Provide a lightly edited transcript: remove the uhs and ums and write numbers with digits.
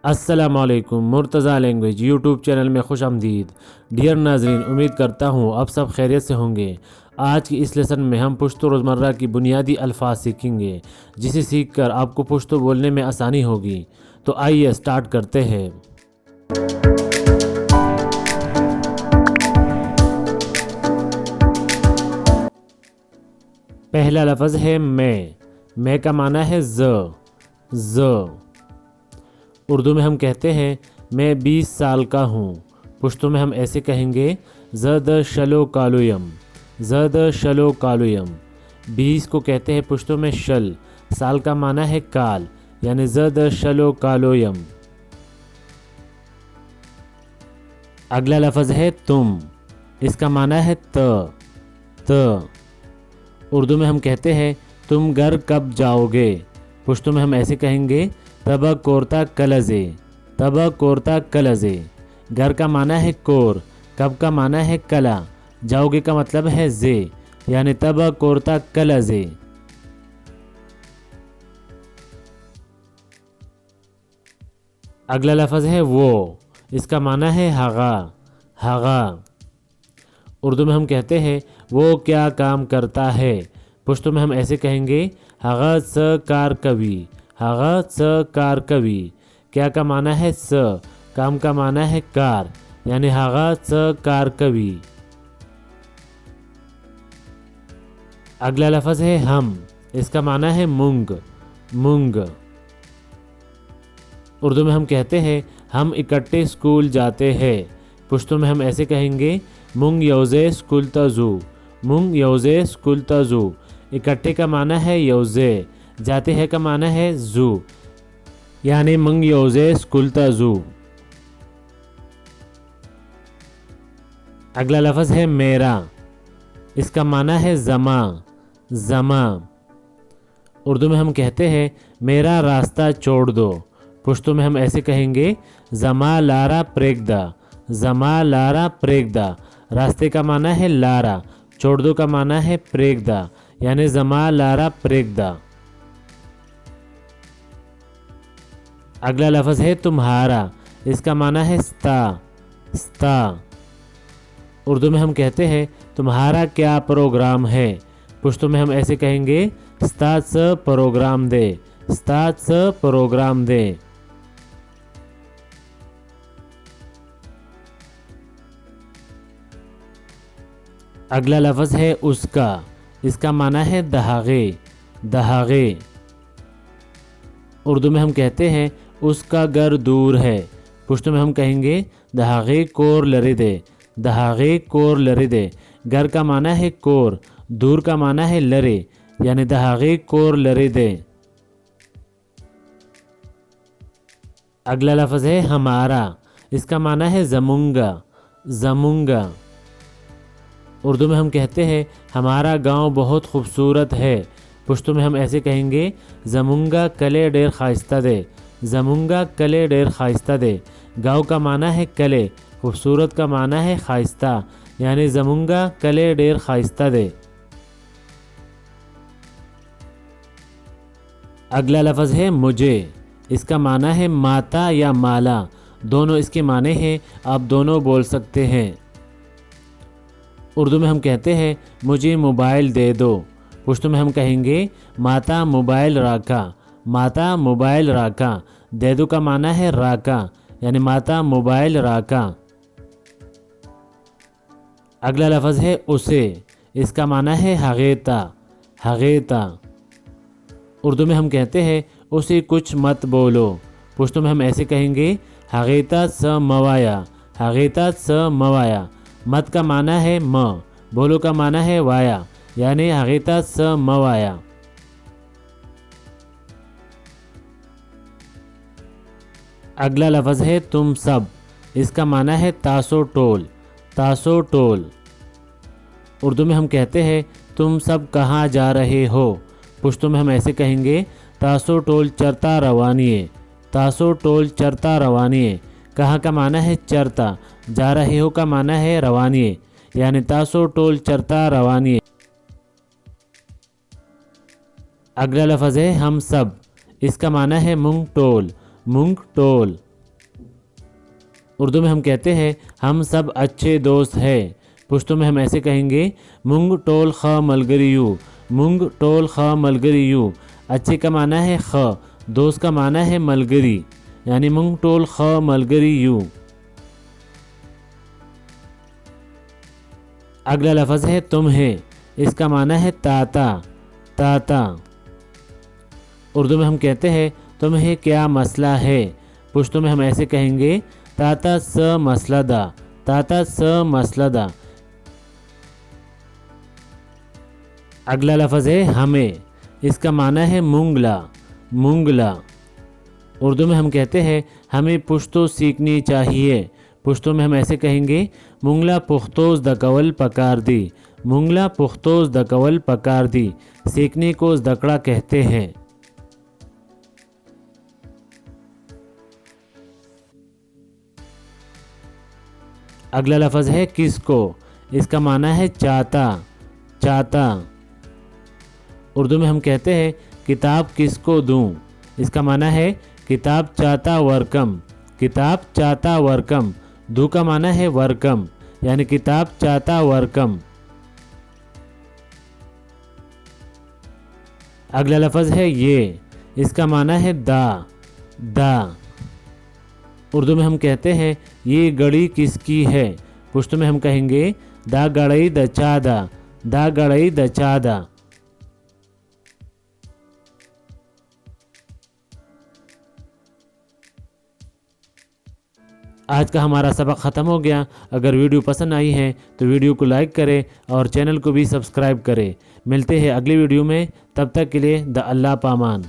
السلام علیکم، Murtaza language YouTube channel میں خوش آمدید۔ ڈیئر ناظرین، امید کرتا ہوں آپ سب خیریت سے ہوں گے۔ آج کی اس لیسن میں ہم پشتو روزمرہ کی بنیادی الفاظ سیکھیں گے، جسے سیکھ کر آپ کو پشتو بولنے میں آسانی ہوگی۔ تو آئیے سٹارٹ کرتے ہیں۔ پہلا لفظ ہے میں کا معنی ہے ز۔ اردو میں ہم کہتے ہیں میں 20 سال کا ہوں، پشتو میں ہم ایسے کہیں گے زد شلو کالویم۔ 20 کو کہتے ہیں پشتو میں شل، سال کا معنی ہے کال، یعنی زد شلو کالویم۔ اگلا لفظ ہے تم، اس کا معنی ہے ت۔ اردو میں ہم کہتے ہیں تم گھر کب جاؤ گے، پشتو میں ہم ایسے کہیں گے تبا کورتا کلزے۔ گھر کا معنی ہے کور، کب کا معنی ہے کلا، جاؤ گے کا مطلب ہے زے، یعنی تبا کورتا کلزے۔ اگلا لفظ ہے وہ، اس کا معنی ہے ہغا۔ اردو میں ہم کہتے ہیں وہ کیا کام کرتا ہے، پشتو میں ہم ایسے کہیں گے ہغا س کار کوی۔ کیا کا معنی ہے س، کام کا معنی ہے کار، یعنی ہغا س کار کوی۔ اگلا لفظ ہے ہم، اس کا معنی ہے مونگ۔ اردو میں ہم کہتے ہیں ہم اکٹھے اسکول جاتے ہیں، پشتو میں ہم ایسے کہیں گے مونگ یوزے اسکول تازو۔ اکٹھے کا معنی ہے یوزے، جاتے ہیں کا معنی ہے زو، یعنی منگ یوزے اسکول تازو۔ اگلا لفظ ہے میرا، اس کا معنی ہے زما۔ اردو میں ہم کہتے ہیں میرا راستہ چھوڑ دو، پشتو میں ہم ایسے کہیں گے زما لارا پریگدا۔ راستے کا معنی ہے لارا، چھوڑ دو کا معنی ہے پریگدا، یعنی زما لارا پریگدا۔ اگلا لفظ ہے تمہارا، اس کا معنی ہے ستا۔ اردو میں ہم کہتے ہیں تمہارا کیا پروگرام ہے، پشتو میں ہم ایسے کہیں گے ستات س پروگرام دے۔ اگلا لفظ ہے اس کا، اس کا معنی ہے دہاغے۔ اردو میں ہم کہتے ہیں اس کا گھر دور ہے، پشتو میں ہم کہیں گے دہاغے کور لرے دے۔ گھر کا معنی ہے کور، دور کا معنی ہے لرے، یعنی دہاغے کور لرے دے۔ اگلا لفظ ہے ہمارا، اس کا معنی ہے زمونگا۔ اردو میں ہم کہتے ہیں ہمارا گاؤں بہت خوبصورت ہے، پشتو میں ہم ایسے کہیں گے زمونگا کلے ڈیر خائستہ دے۔ گاؤں کا معنی ہے کلے، خوبصورت کا معنی ہے خائستہ، یعنی زمونگا کلے ڈیر خائستہ دے۔ اگلا لفظ ہے مجھے، اس کا معنی ہے ماتا یا مالا، دونوں اس کے معنی ہیں، آپ دونوں بول سکتے ہیں۔ اردو میں ہم کہتے ہیں مجھے موبائل دے دو، پشتو میں ہم کہیں گے ماتا موبائل راکا۔ دے دو کا معنی ہے راکا، یعنی ماتا موبائل راکا۔ اگلا لفظ ہے اسے، اس کا معنی ہے ہغیتا۔ اردو میں ہم کہتے ہیں اسے کچھ مت بولو، پشتو میں ہم ایسے کہیں گے ہغیتا س موایا۔ مت کا معنی ہے بولو کا معنی ہے وایا، یعنی ہغیتا س موایا۔ اگلا لفظ ہے تم سب، اس کا معنی ہے تاسو ٹول۔ اردو میں ہم کہتے ہیں تم سب کہاں جا رہے ہو، پشتو میں ہم ایسے کہیں گے تاسو ٹول چرتا روانیے۔ کہاں کا معنی ہے چرتا، جا رہے ہو کا معنی ہے روانیے، یعنی تاسو ٹول چرتا روانیے۔ اگلا لفظ ہے ہم سب، اس کا معنی ہے مونگ ٹول۔ اردو میں ہم کہتے ہیں ہم سب اچھے دوست ہیں، پشتو میں ہم ایسے کہیں گے منگ ٹول خ ملگریو، منگ ٹول خ ملگریو۔ اچھے کا معنی ہے خ، دوست کا معنی ہے ملگری، یعنی منگ ٹول خ ملگریو۔ اگلا لفظ ہے تم ہے، اس کا معنی ہے تاتا، تاتا۔ اردو میں ہم کہتے ہیں تمہیں کیا مسئلہ ہے، پشتو میں ہم ایسے کہیں گے تاتا س مسئلہ دا، تاتا س مسئلہ دا۔ اگلا لفظ ہے ہمیں، اس کا معنی ہے مونگلا، مونگلا۔ اردو میں ہم کہتے ہیں ہمیں پشتو سیکھنی چاہیے، پشتو میں ہم ایسے کہیں گے مونگلا پختوز دکول پکار دی، مونگلا پختوز دکول پکار دی۔ سیکھنے کو زدکڑا کہتے ہیں۔ اگلا لفظ ہے کس کو، اس کا معنی ہے چاہتا، چاہتا۔ اردو میں ہم کہتے ہیں کتاب کس کو دوں، اس کا معنی ہے کتاب چاہتا ورکم، کتاب چاہتا ورکم۔ دو کا معنی ہے ورکم، یعنی کتاب چاہتا ورکم۔ اگلا لفظ ہے یہ، اس کا معنی ہے دا، دا۔ اردو میں ہم کہتے ہیں یہ گڑی کس کی ہے، پشتو میں ہم کہیں گے دا گڑئی دا چا دا، دا گڑئی دا چا دا۔ آج کا ہمارا سبق ختم ہو گیا۔ اگر ویڈیو پسند آئی ہے تو ویڈیو کو لائک کریں اور چینل کو بھی سبسکرائب کریں۔ ملتے ہیں اگلی ویڈیو میں، تب تک کے لیے اللہ پامان۔